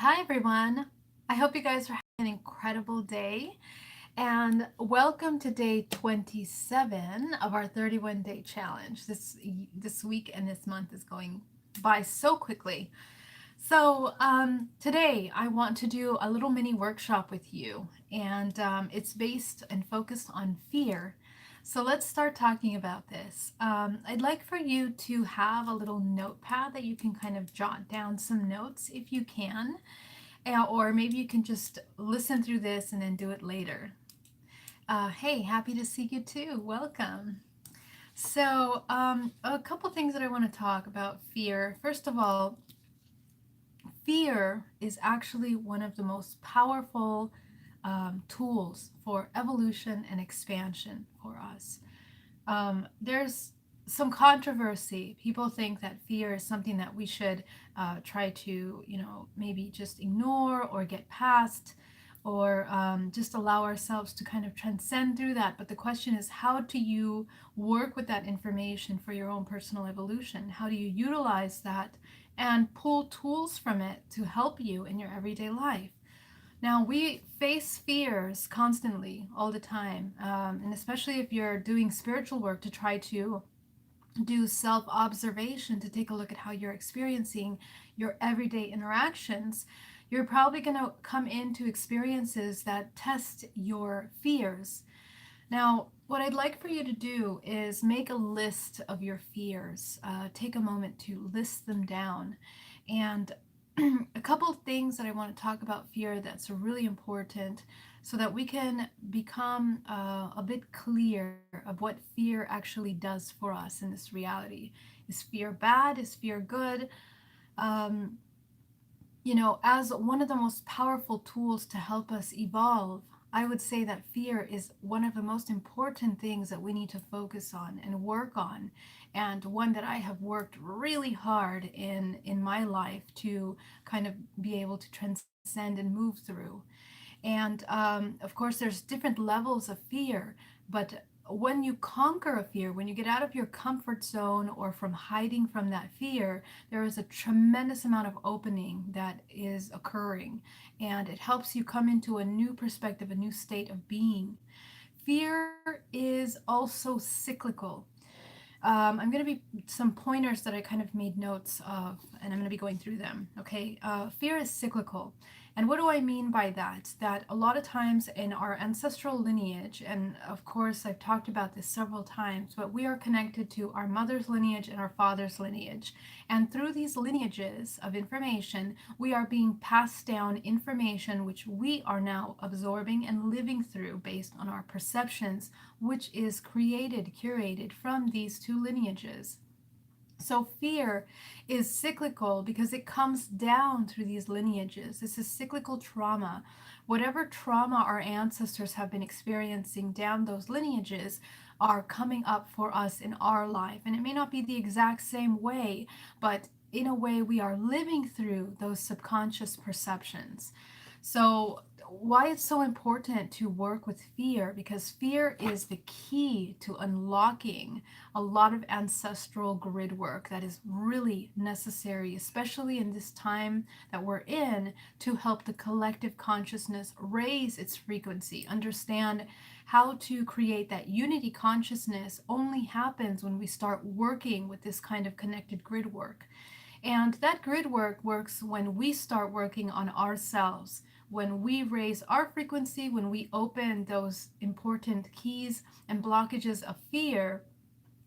Hi, everyone. I hope you guys are having an incredible day. And welcome to day 27 of our 31-day challenge. This week and this month is going by so quickly. Today I want to do a little mini workshop with you, and it's based and focused on fear. So let's start talking about this. I'd like for you to have a little notepad that you can kind of jot down some notes if you can, or maybe you can just listen through this and then do it later. Hey, happy to see you too. Welcome. A couple things that I want to talk about fear. First of all, fear is actually one of the most powerful tools for evolution and expansion for us. There's some controversy. People think that fear is something that we should try to, maybe just ignore or get past, or just allow ourselves to kind of transcend through that. But the question is, how do you work with that information for your own personal evolution? How do you utilize that and pull tools from it to help you in your everyday life? Now, we face fears constantly, all the time, and especially if you're doing spiritual work to try to do self observation, to take a look at how you're experiencing your everyday interactions, you're probably going to come into experiences that test your fears. Now, what I'd like for you to do is make a list of your fears. Take a moment to list them down. And a couple of things that I want to talk about fear that's really important so that we can become a bit clear of what fear actually does for us in this reality. Is fear bad? Is fear good? Um, as one of the most powerful tools to help us evolve, I would say that fear is one of the most important things that we need to focus on and work on, and one that I have worked really hard in my life to kind of be able to transcend and move through. And of course, there's different levels of fear, but when you conquer a fear, when you get out of your comfort zone or from hiding from that fear, there is a tremendous amount of opening that is occurring, and it helps you come into a new perspective, a new state of being. Fear is also cyclical. I'm going to be some pointers that I kind of made notes of, and I'm going to be going through them. Okay. Fear is cyclical. And what do I mean by that? That a lot of times in our ancestral lineage, and of course I've talked about this several times, but we are connected to our mother's lineage and our father's lineage. And through these lineages of information, we are being passed down information which we are now absorbing and living through based on our perceptions, which is created, curated from these two lineages. So fear is cyclical because it comes down through these lineages. This is cyclical trauma. Whatever trauma our ancestors have been experiencing down those lineages are coming up for us in our life. And it may not be the exact same way, but in a way we are living through those subconscious perceptions. So why it's so important to work with fear, because fear is the key to unlocking a lot of ancestral grid work that is really necessary, especially in this time that we're in, to help the collective consciousness raise its frequency. Understand how to create that unity consciousness only happens when we start working with this kind of connected grid work. And that grid work works when we start working on ourselves, when we raise our frequency, when we open those important keys and blockages of fear.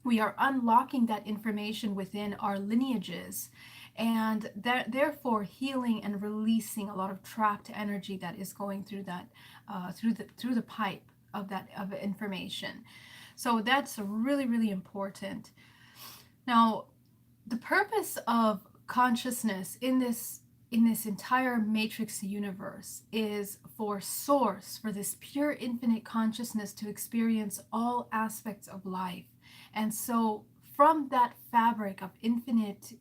We are unlocking that information within our lineages, and therefore healing and releasing a lot of trapped energy that is going through that through the pipe of that of information. So that's really, really important. Now, the purpose of consciousness in this entire matrix universe is for source, for this pure infinite consciousness to experience all aspects of life. And so from that fabric of infinite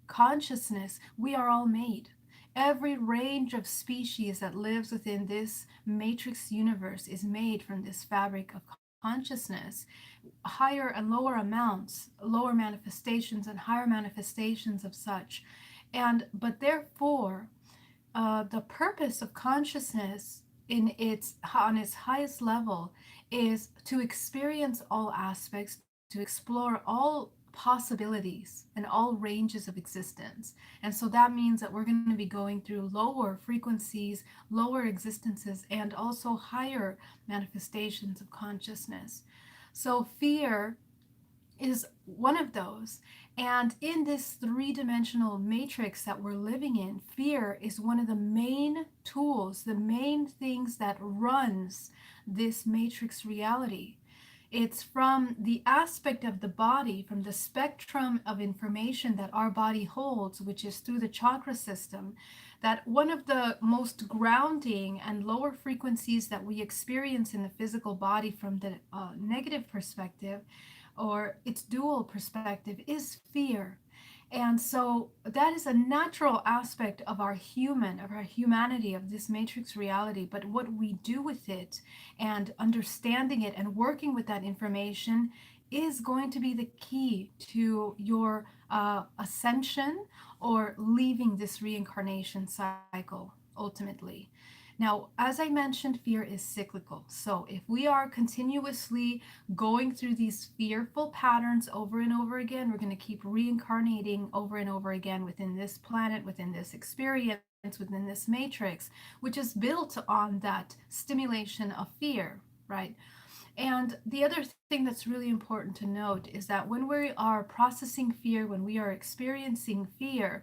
consciousness, we are all made. Every range of species that lives within this matrix universe is made from this fabric of consciousness. Higher and lower amounts, lower manifestations and higher manifestations of such. But therefore, the purpose of consciousness in its on its highest level is to experience all aspects, to explore all possibilities and all ranges of existence. And so that means that we're going to be going through lower frequencies, lower existences, and also higher manifestations of consciousness. So fear is one of those. And in this three-dimensional matrix that we're living in, fear is one of the main tools, the main things that runs this matrix reality. It's from the aspect of the body, from the spectrum of information that our body holds, which is through the chakra system, that one of the most grounding and lower frequencies that we experience in the physical body from the negative perspective or its dual perspective is fear. And so that is a natural aspect of our humanity, of this matrix reality. But what we do with it and understanding it and working with that information is going to be the key to your ascension or leaving this reincarnation cycle ultimately. Now, as I mentioned, fear is cyclical. So if we are continuously going through these fearful patterns over and over again, we're going to keep reincarnating over and over again within this planet, within this experience, within this matrix, which is built on that stimulation of fear, right? And the other thing that's really important to note is that when we are processing fear, when we are experiencing fear,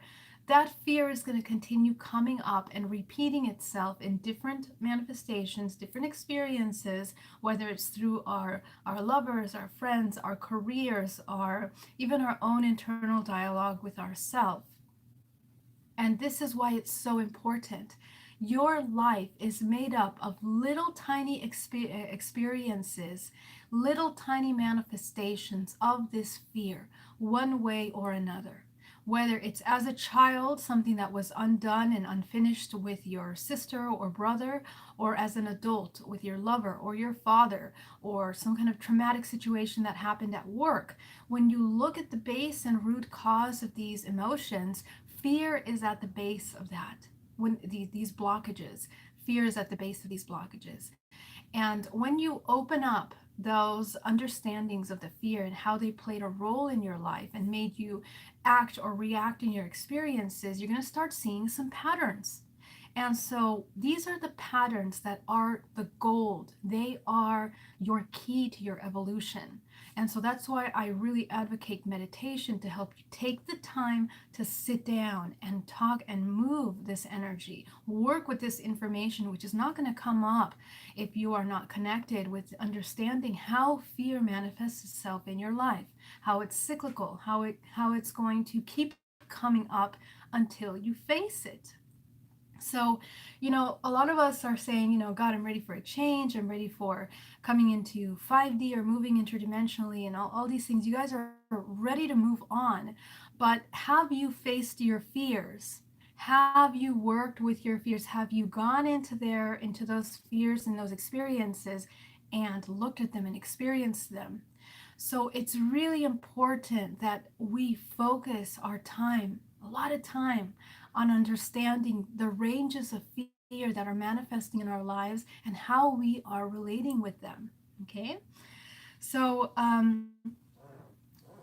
that fear is going to continue coming up and repeating itself in different manifestations, different experiences, whether it's through our lovers, our friends, our careers, our even our own internal dialogue with ourselves. And this is why it's so important. Your life is made up of little tiny experiences, little tiny manifestations of this fear, one way or another. Whether it's as a child, something that was undone and unfinished with your sister or brother, or as an adult with your lover or your father, or some kind of traumatic situation that happened at work. When you look at the base and root cause of these emotions, fear is at the base of that. When these blockages, fear is at the base of these blockages. And when you open up those understandings of the fear and how they played a role in your life and made you act or react in your experiences, you're going to start seeing some patterns. And so these are the patterns that are the gold. They are your key to your evolution. And so that's why I really advocate meditation to help you take the time to sit down and talk and move this energy, work with this information, which is not going to come up if you are not connected with understanding how fear manifests itself in your life, how it's cyclical, how it's going to keep coming up until you face it. So, a lot of us are saying, God, I'm ready for a change. I'm ready for coming into 5D or moving interdimensionally and all these things. You guys are ready to move on. But have you faced your fears? Have you worked with your fears? Have you gone into those fears and those experiences and looked at them and experienced them? So it's really important that we focus our time, a lot of time, on understanding the ranges of fear that are manifesting in our lives and how we are relating with them. Okay? So,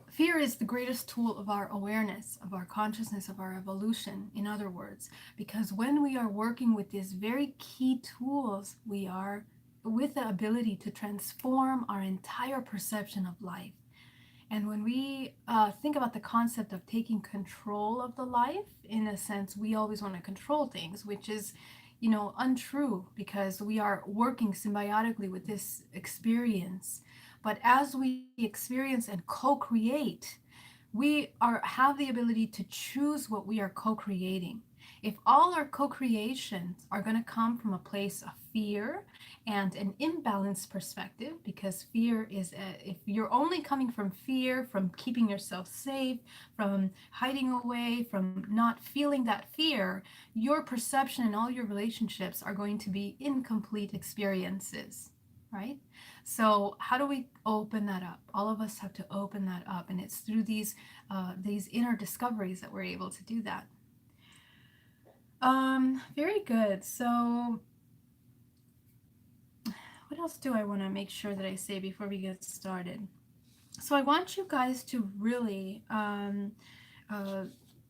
fear is the greatest tool of our awareness, of our consciousness, of our evolution, in other words, because when we are working with these very key tools, we are with the ability to transform our entire perception of life. And when we think about the concept of taking control of the life, in a sense, we always want to control things, which is, untrue because we are working symbiotically with this experience. But as we experience and co-create, we have the ability to choose what we are co-creating. If all our co-creations are going to come from a place of fear and an imbalanced perspective, because fear is if you're only coming from fear, from keeping yourself safe, from hiding away, from not feeling that fear, your perception and all your relationships are going to be incomplete experiences, right? So how do we open that up? All of us have to open that up, and it's through these inner discoveries that we're able to do that. Very good. So, what else do I want to make sure that I say before we get started? So, I want you guys to really uh,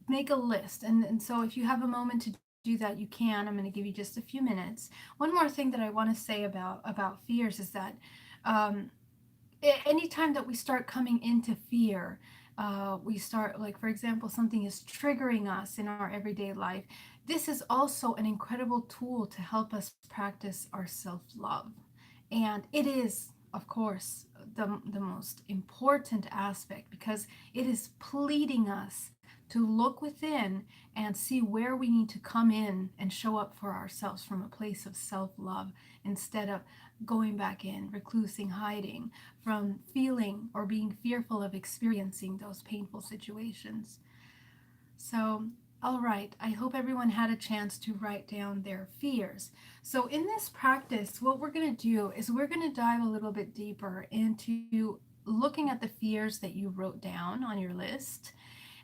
make a list. And so, if you have a moment to do that, you can. I'm going to give you just a few minutes. One more thing that I want to say about fears is that um, anytime that we start coming into fear, we start, like, for example, something is triggering us in our everyday life. This is also an incredible tool to help us practice our self love. And it is, of course, the most important aspect because it is pleading us to look within and see where we need to come in and show up for ourselves from a place of self love instead of going back in, reclusing, hiding from feeling or being fearful of experiencing those painful situations. So, all right, I hope everyone had a chance to write down their fears. So, in this practice, what we're going to do is we're going to dive a little bit deeper into looking at the fears that you wrote down on your list.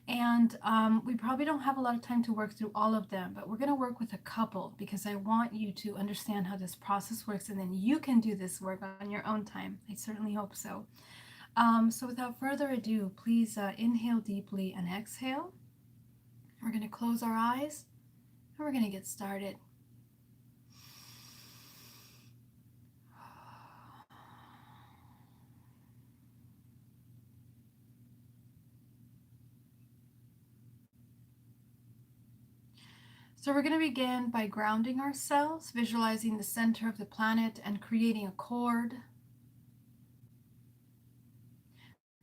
And we probably don't have a lot of time to work through all of them, but we're going to work with a couple because I want you to understand how this process works and then you can do this work on your own time. I certainly hope so. So, without further ado, please inhale deeply and exhale. We're going to close our eyes and we're going to get started. So, we're going to begin by grounding ourselves, visualizing the center of the planet and creating a cord.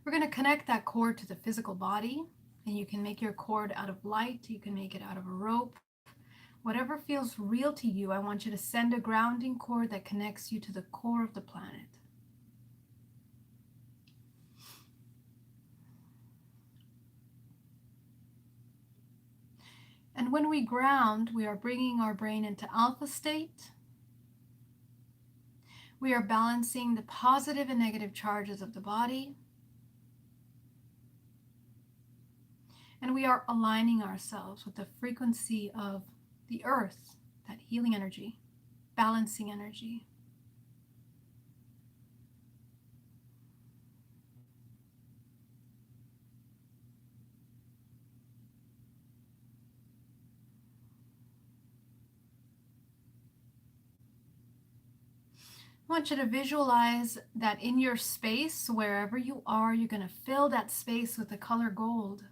We're going to connect that cord to the physical body, and you can make your cord out of light, you can make it out of a rope. Whatever feels real to you, I want you to send a grounding cord that connects you to the core of the planet. And when we ground, we are bringing our brain into alpha state. We are balancing the positive and negative charges of the body. And we are aligning ourselves with the frequency of the earth, that healing energy, balancing energy. I want you to visualize that in your space, wherever you are, you're going to fill that space with the color gold.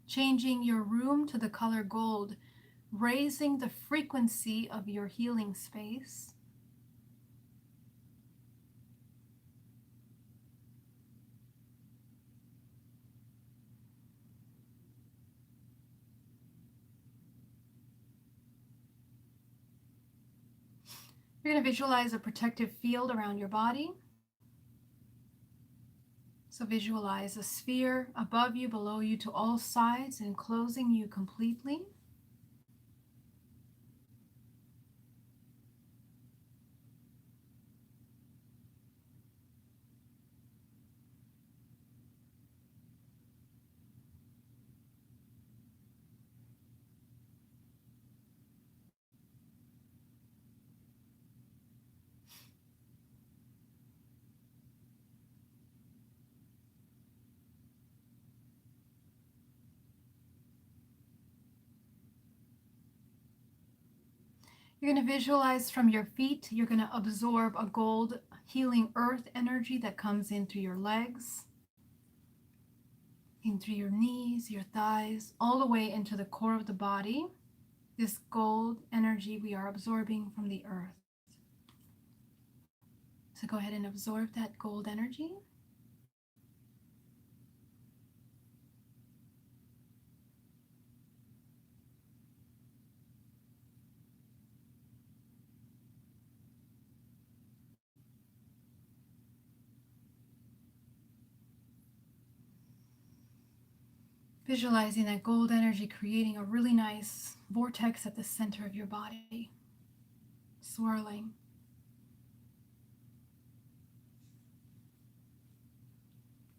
Changing your room to the color gold, raising the frequency of your healing space. You're going to visualize a protective field around your body. So visualize a sphere above you, below you, to all sides, enclosing you completely. You're going to visualize from your feet, you're going to absorb a gold healing earth energy that comes in through your legs, in through your knees, your thighs, all the way into the core of the body. This gold energy we are absorbing from the earth. So go ahead and absorb that gold energy. Visualizing that gold energy creating a really nice vortex at the center of your body, swirling.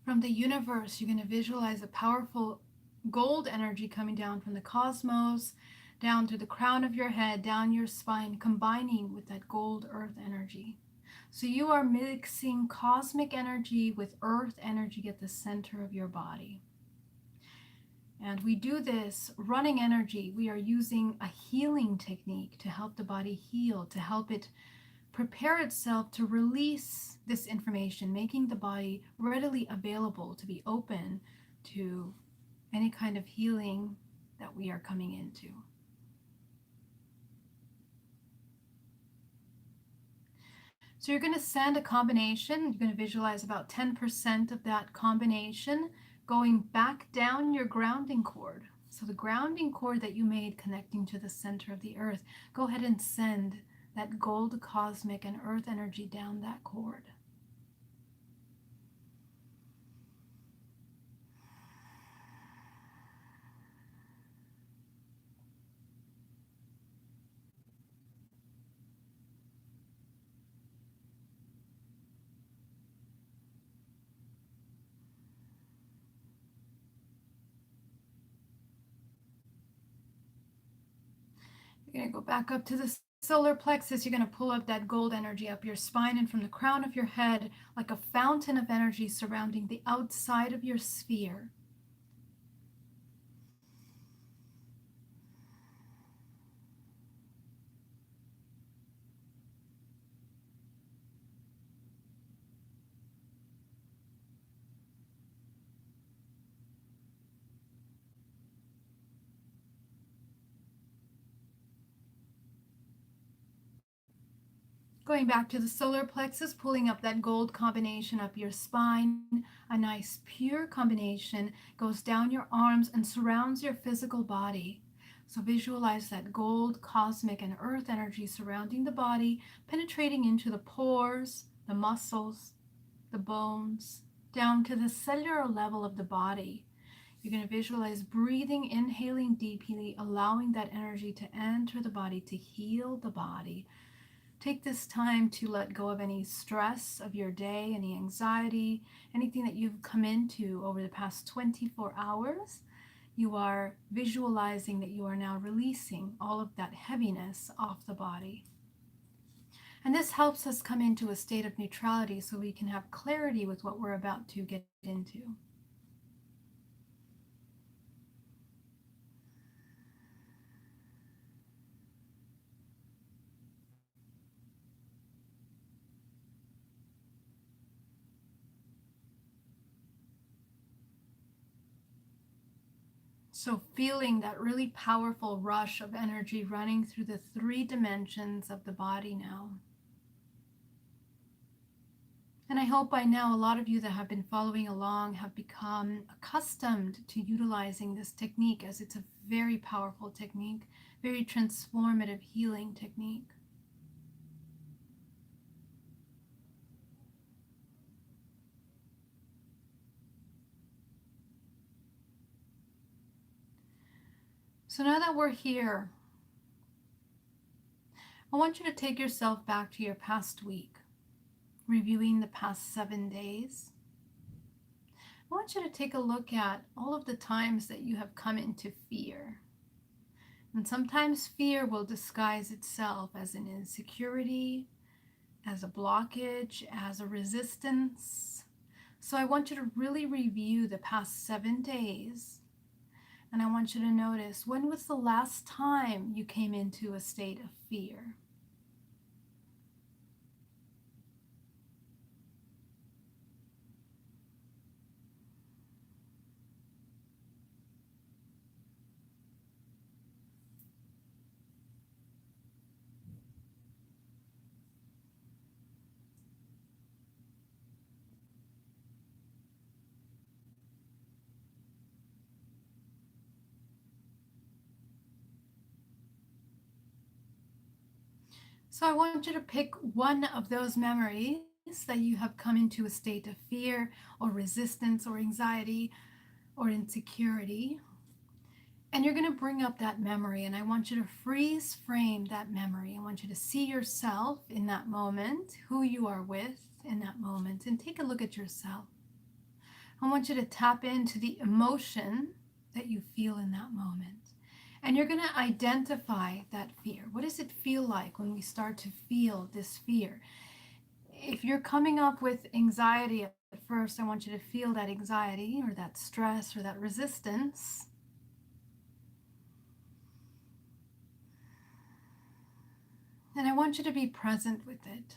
From the universe, you're going to visualize a powerful gold energy coming down from the cosmos, down through the crown of your head, down your spine, combining with that gold earth energy. So you are mixing cosmic energy with earth energy at the center of your body. And we do this running energy. We are using a healing technique to help the body heal, to help it prepare itself to release this information, making the body readily available to be open to any kind of healing that we are coming into. So you're going to send a combination. You're going to visualize about 10% of that combination going back down your grounding cord. So the grounding cord that you made connecting to the center of the earth, go ahead and send that gold cosmic and earth energy down that cord. You're going to go back up to the solar plexus. You're going to pull up that gold energy up your spine and from the crown of your head, like a fountain of energy surrounding the outside of your sphere. Going back to the solar plexus, pulling up that gold combination up your spine. A nice pure combination goes down your arms and surrounds your physical body. So visualize that gold, cosmic, and earth energy surrounding the body, penetrating into the pores, the muscles, the bones, down to the cellular level of the body. You're going to visualize breathing, inhaling deeply, allowing that energy to enter the body, to heal the body. Take this time to let go of any stress of your day, any anxiety, anything that you've come into over the past 24 hours. You are visualizing that you are now releasing all of that heaviness off the body. And this helps us come into a state of neutrality so we can have clarity with what we're about to get into. So feeling that really powerful rush of energy running through the 3 dimensions of the body now. And I hope by now a lot of you that have been following along have become accustomed to utilizing this technique, as it's a very powerful technique, very transformative healing technique. So now that we're here, I want you to take yourself back to your past week, reviewing the past 7 days. I want you to take a look at all of the times that you have come into fear. And sometimes fear will disguise itself as an insecurity, as a blockage, as a resistance. So I want you to really review the past 7 days. And I want you to notice, when was the last time you came into a state of fear? So I want you to pick one of those memories that you have come into a state of fear or resistance or anxiety or insecurity. And you're going to bring up that memory, and I want you to freeze frame that memory. I want you to see yourself in that moment, who you are with in that moment, and take a look at yourself. I want you to tap into the emotion that you feel in that moment. And you're going to identify that fear. What does it feel like when we start to feel this fear? If you're coming up with anxiety at first, I want you to feel that anxiety or that stress or that resistance. And I want you to be present with it.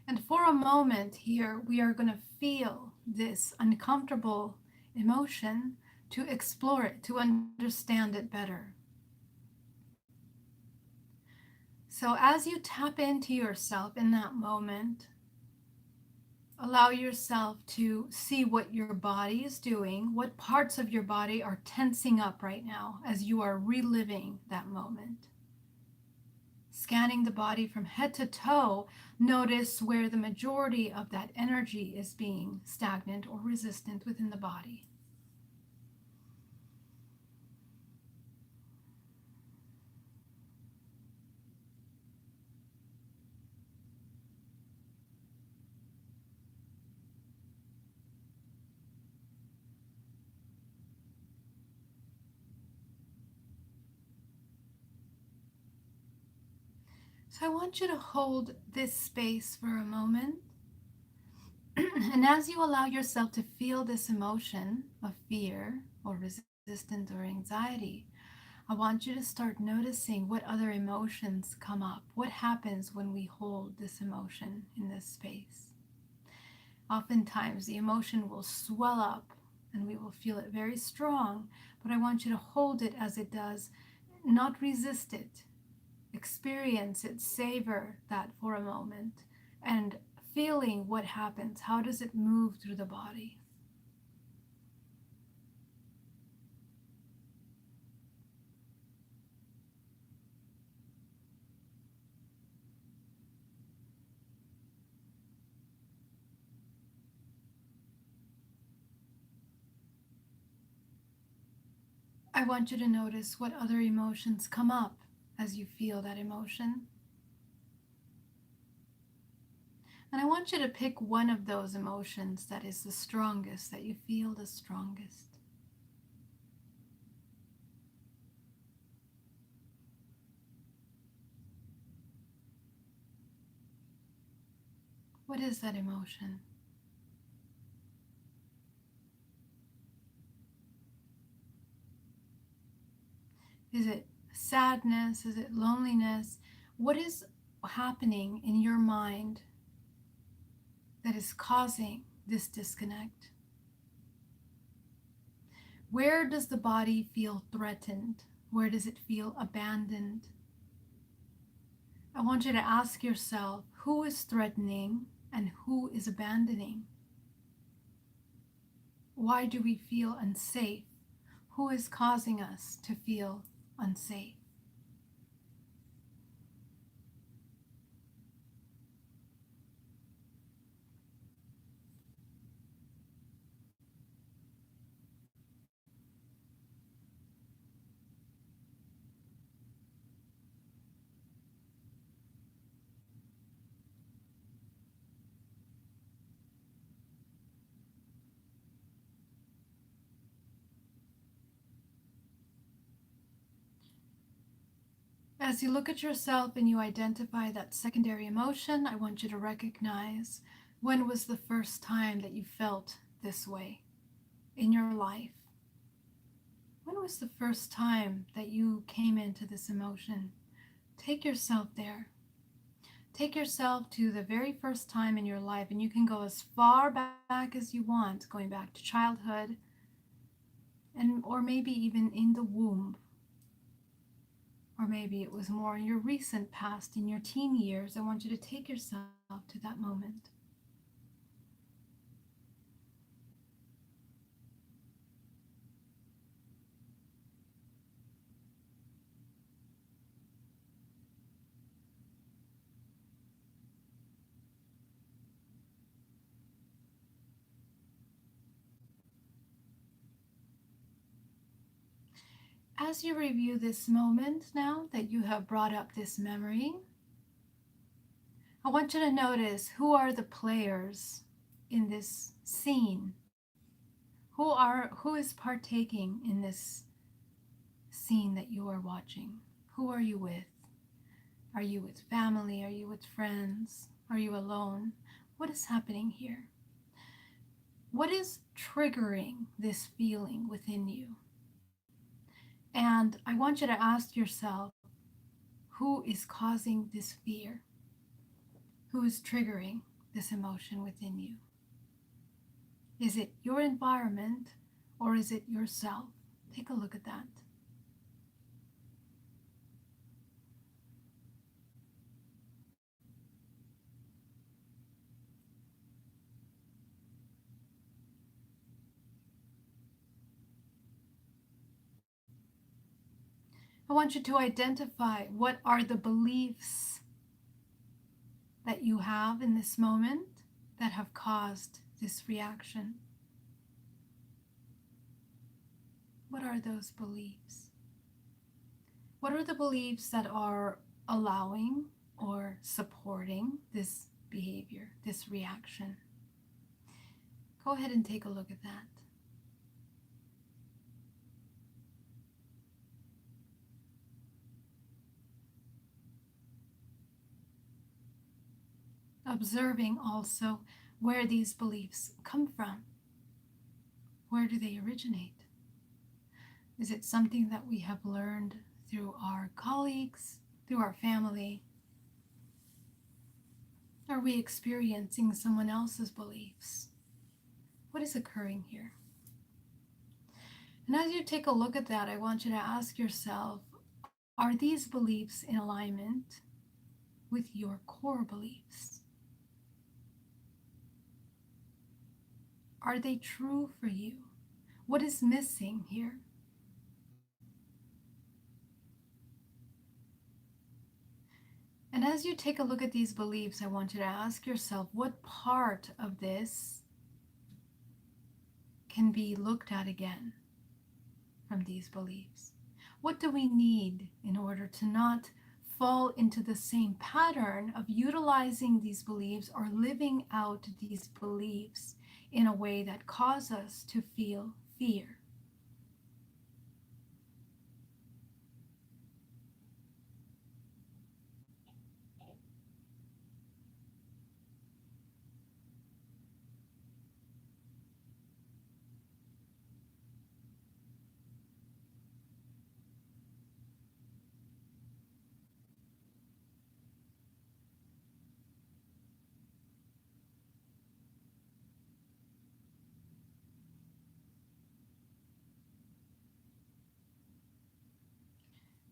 And for a moment here, we are going to feel this uncomfortable emotion to explore it, to understand it better. So as you tap into yourself in that moment, allow yourself to see what your body is doing, what parts of your body are tensing up right now as you are reliving that moment. Scanning the body from head to toe, notice where the majority of that energy is being stagnant or resistant within the body. So I want you to hold this space for a moment. And as you allow yourself to feel this emotion of fear or resistance or anxiety, I want you to start noticing what other emotions come up. What happens when we hold this emotion in this space? Oftentimes, the emotion will swell up and we will feel it very strong, but I want you to hold it as it does, not resist it. Experience it, savor that for a moment, and feeling what happens. How does it move through the body? I want you to notice what other emotions come up as you feel that emotion. And I want you to pick one of those emotions that is the strongest, that you feel the strongest. What is that emotion? Is it sadness? Is it loneliness? What is happening in your mind that is causing this disconnect? Where does the body feel threatened? Where does it feel abandoned? I want you to ask yourself, who is threatening and who is abandoning? Why do we feel unsafe? Who is causing us to feel unsafe? As you look at yourself and you identify that secondary emotion, I want you to recognize, when was the first time that you felt this way in your life? When was the first time that you came into this emotion? Take yourself there. Take yourself to the very first time in your life, and you can go as far back as you want, going back to childhood, and or maybe even in the womb. Or maybe it was more in your recent past, in your teen years. I want you to take yourself to that moment. As you review this moment now that you have brought up this memory, I want you to notice, who are the players in this scene? Who is partaking in this scene that you are watching? Who are you with? Are you with family? Are you with friends? Are you alone? What is happening here? What is triggering this feeling within you? And I want you to ask yourself, who is causing this fear? Who is triggering this emotion within you? Is it your environment or is it yourself? Take a look at that. I want you to identify what are the beliefs that you have in this moment that have caused this reaction. What are those beliefs? What are the beliefs that are allowing or supporting this behavior, this reaction? Go ahead and take a look at that. Observing also where these beliefs come from. Where do they originate? Is it something that we have learned through our colleagues, through our family? Are we experiencing someone else's beliefs? What is occurring here? And as you take a look at that, I want you to ask yourself, are these beliefs in alignment with your core beliefs? Are they true for you? What is missing here? And as you take a look at these beliefs, I want you to ask yourself, what part of this can be looked at again from these beliefs? What do we need in order to not fall into the same pattern of utilizing these beliefs or living out these beliefs in a way that cause us to feel fear?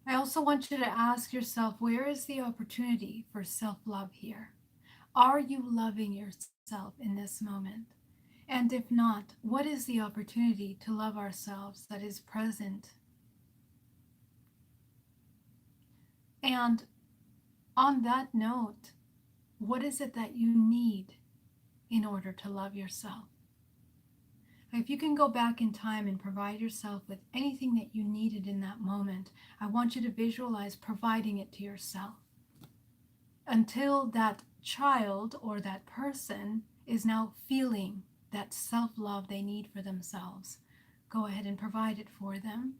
I also want you to ask yourself, where is the opportunity for self-love here? Are you loving yourself in this moment? And if not, what is the opportunity to love ourselves that is present? And on that note, what is it that you need in order to love yourself? If you can go back in time and provide yourself with anything that you needed in that moment, I want you to visualize providing it to yourself until that child or that person is now feeling that self-love they need for themselves. Go ahead and provide it for them.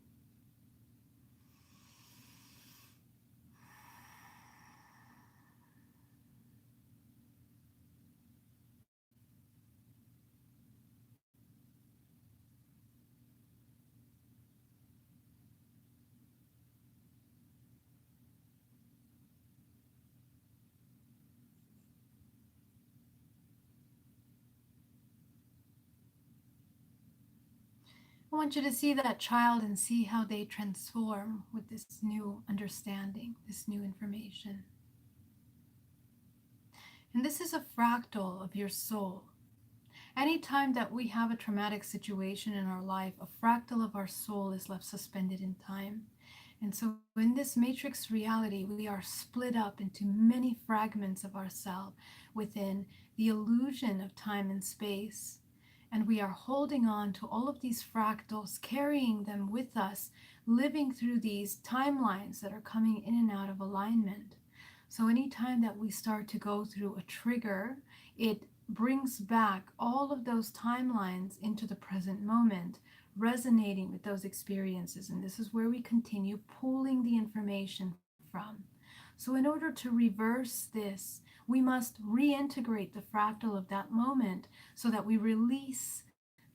I want you to see that child and see how they transform with this new understanding, this new information. And this is a fractal of your soul. Anytime that we have a traumatic situation in our life, a fractal of our soul is left suspended in time. And so in this matrix reality, we are split up into many fragments of ourselves within the illusion of time and space. And we are holding on to all of these fractals, carrying them with us, living through these timelines that are coming in and out of alignment. So anytime that we start to go through a trigger, it brings back all of those timelines into the present moment, resonating with those experiences. And this is where we continue pulling the information from. So, in order to reverse this, we must reintegrate the fractal of that moment so that we release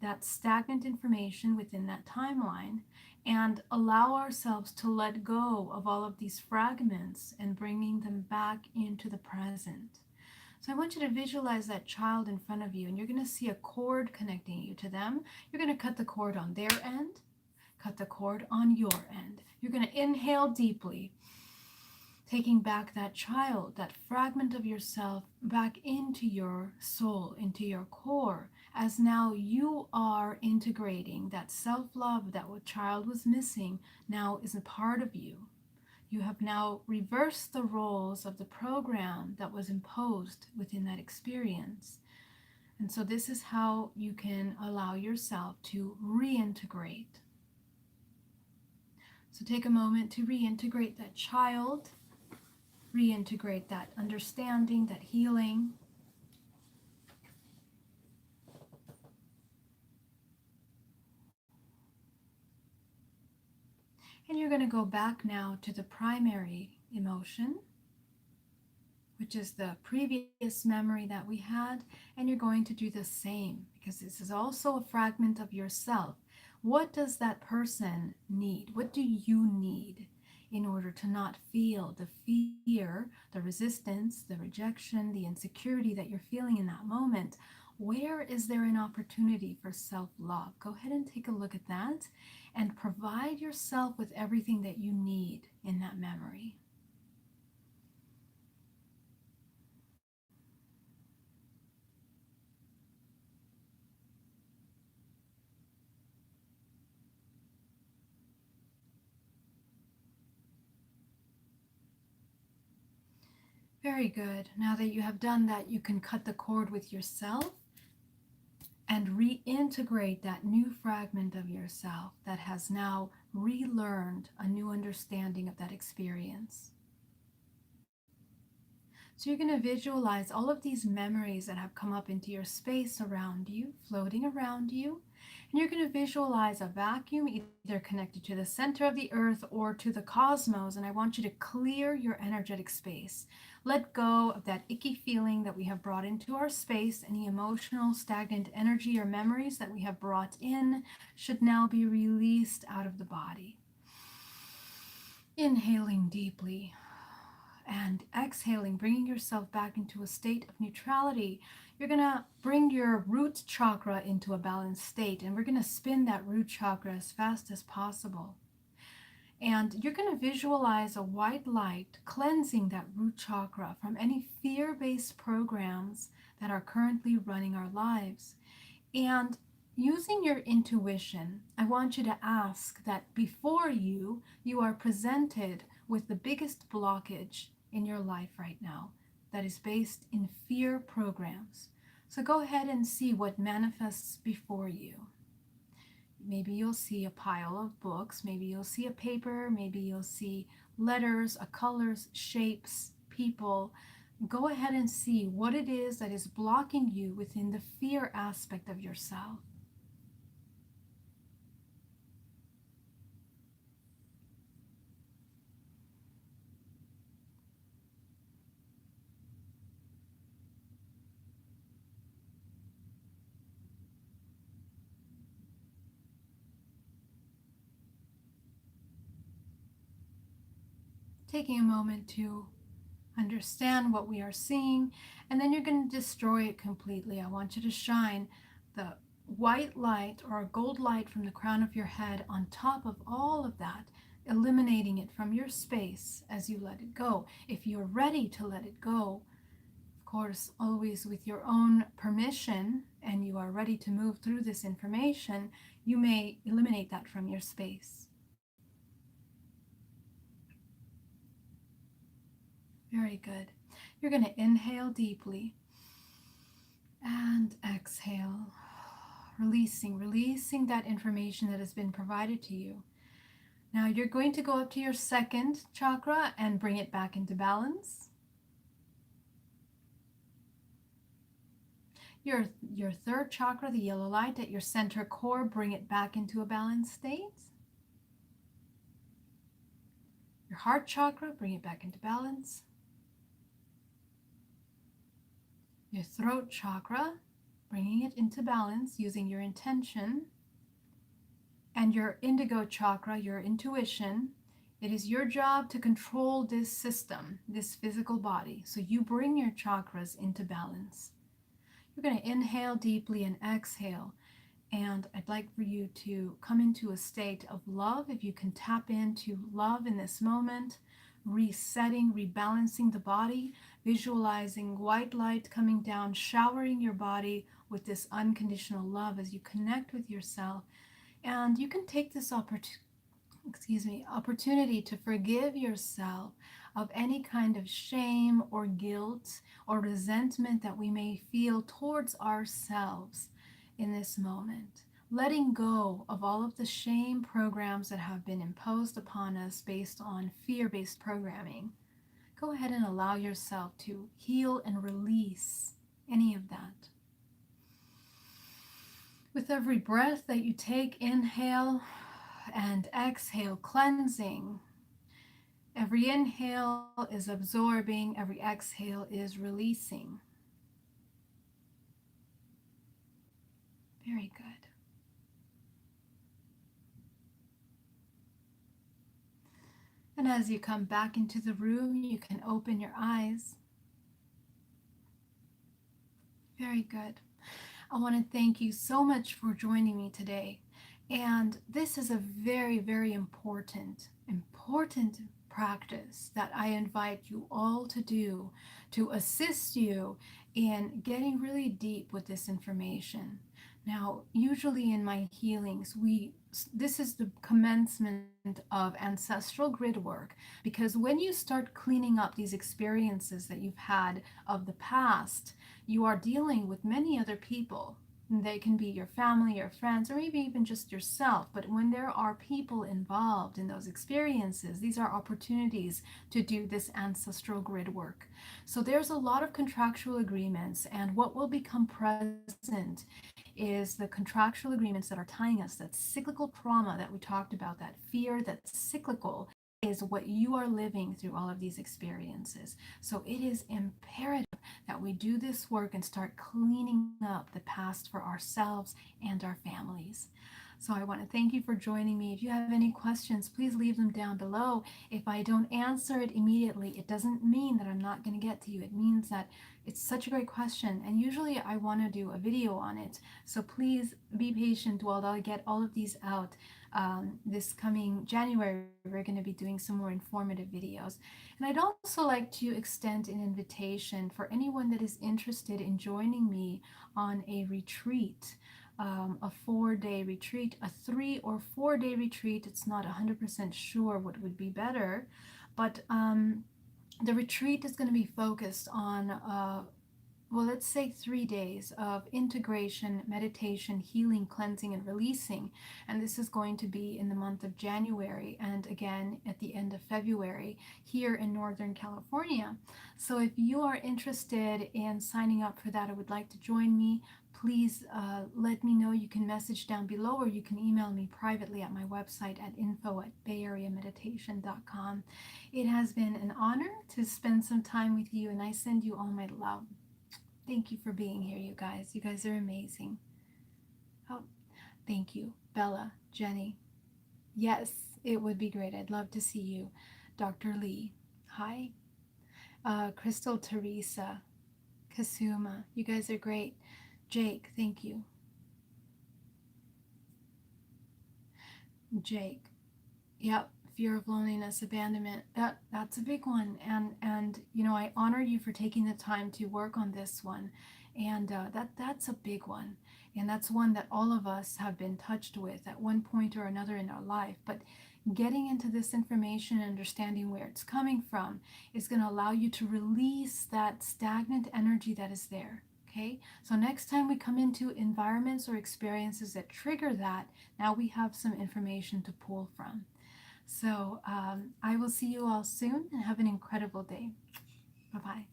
that stagnant information within that timeline and allow ourselves to let go of all of these fragments and bringing them back into the present. So I want you to visualize that child in front of you, and you're going to see a cord connecting you to them. You're going to cut the cord on their end, cut the cord on your end. You're going to inhale deeply, taking back that child, that fragment of yourself, back into your soul, into your core, as now you are integrating that self love that what child was missing now is a part of you. You have now reversed the roles of the program that was imposed within that experience. And so, this is how you can allow yourself to reintegrate. So, take a moment to reintegrate that child, reintegrate that understanding, that healing. And you're going to go back now to the primary emotion, which is the previous memory that we had, and you're going to do the same because this is also a fragment of yourself. What does that person need? What do you need in order to not feel the fear, the resistance, the rejection, the insecurity that you're feeling in that moment? Where is there an opportunity for self love? Go ahead and take a look at that and provide yourself with everything that you need in that memory. Very good. Now that you have done that, you can cut the cord with yourself and reintegrate that new fragment of yourself that has now relearned a new understanding of that experience. So you're going to visualize all of these memories that have come up into your space around you, floating around you. And you're going to visualize a vacuum either connected to the center of the earth or to the cosmos. And I want you to clear your energetic space. Let go of that icky feeling that we have brought into our space. Any emotional, stagnant energy or memories that we have brought in should now be released out of the body. Inhaling deeply and exhaling, bringing yourself back into a state of neutrality. You're going to bring your root chakra into a balanced state, and we're going to spin that root chakra as fast as possible. And you're going to visualize a white light cleansing that root chakra from any fear-based programs that are currently running our lives. And using your intuition, I want you to ask that before you are presented with the biggest blockage in your life right now that is based in fear programs. So go ahead and see what manifests before you. Maybe you'll see a pile of books, maybe you'll see a paper, maybe you'll see letters, colors, shapes, people. Go ahead and see what it is that is blocking you within the fear aspect of yourself. Taking a moment to understand what we are seeing, and then you're going to destroy it completely. I want you to shine the white light or a gold light from the crown of your head on top of all of that, eliminating it from your space as you let it go. If you're ready to let it go, of course, always with your own permission, and you are ready to move through this information, you may eliminate that from your space. Very good. You're going to inhale deeply and exhale, releasing that information that has been provided to you. Now you're going to go up to your second chakra and bring it back into balance. Your third chakra, the yellow light at your center core, bring it back into a balanced state. Your heart chakra, bring it back into balance. Your throat chakra, bringing it into balance using your intention. And your indigo chakra, your intuition, it is your job to control this system, this physical body. So you bring your chakras into balance. You're going to inhale deeply and exhale. And I'd like for you to come into a state of love. If you can tap into love in this moment, resetting, rebalancing the body, visualizing white light coming down, showering your body with this unconditional love as you connect with yourself. And you can take this opportunity to forgive yourself of any kind of shame or guilt or resentment that we may feel towards ourselves in this moment. Letting go of all of the shame programs that have been imposed upon us based on fear-based programming. Go ahead and allow yourself to heal and release any of that. With every breath that you take, inhale and exhale, cleansing. Every inhale is absorbing, every exhale is releasing. Very good. And as you come back into the room, you can open your eyes. Very good. I want to thank you so much for joining me today. And this is a very, very important practice that I invite you all to do to assist you in getting really deep with this information. Now, usually in my healings, this is the commencement of ancestral grid work, because when you start cleaning up these experiences that you've had of the past, you are dealing with many other people. They can be your family, your friends, or maybe even just yourself. But when there are people involved in those experiences, these are opportunities to do this ancestral grid work. So there's a lot of contractual agreements, and what will become present is the contractual agreements that are tying us, that cyclical trauma that we talked about, that fear that's cyclical, is what you are living through all of these experiences. So it is imperative that we do this work and start cleaning up the past for ourselves and our families. So I want to thank you for joining me. If you have any questions, please leave them down below. If I don't answer it immediately, it doesn't mean that I'm not going to get to you. It means that it's such a great question, and usually I want to do a video on it. So please be patient while I get all of these out. This coming January, we're going to be doing some more informative videos. And I'd also like to extend an invitation for anyone that is interested in joining me on a retreat, a 4-day retreat, a 3 or 4-day retreat. It's not 100% sure what would be better, but the retreat is going to be focused on well, let's say 3 days of integration, meditation, healing, cleansing, and releasing. And this is going to be in the month of January and again at the end of February here in Northern California. So if you are interested in signing up for that or would like to join me, please let me know. You can message down below or you can email me privately at my website at info@bayareameditation.com. It has been an honor to spend some time with you, and I send you all my love. Thank you for being here, you guys. You guys are amazing. Oh, thank you. Bella, Jenny. Yes, it would be great. I'd love to see you. Dr. Lee. Hi. Crystal, Teresa, Kasuma. You guys are great. Jake, thank you. Jake. Yep. Fear of loneliness, abandonment. That's a big one. And you know, I honor you for taking the time to work on this one. And that's a big one. And that's one that all of us have been touched with at one point or another in our life. But getting into this information and understanding where it's coming from is going to allow you to release that stagnant energy that is there. Okay, so next time we come into environments or experiences that trigger that, now we have some information to pull from. So I will see you all soon and have an incredible day. Bye-bye.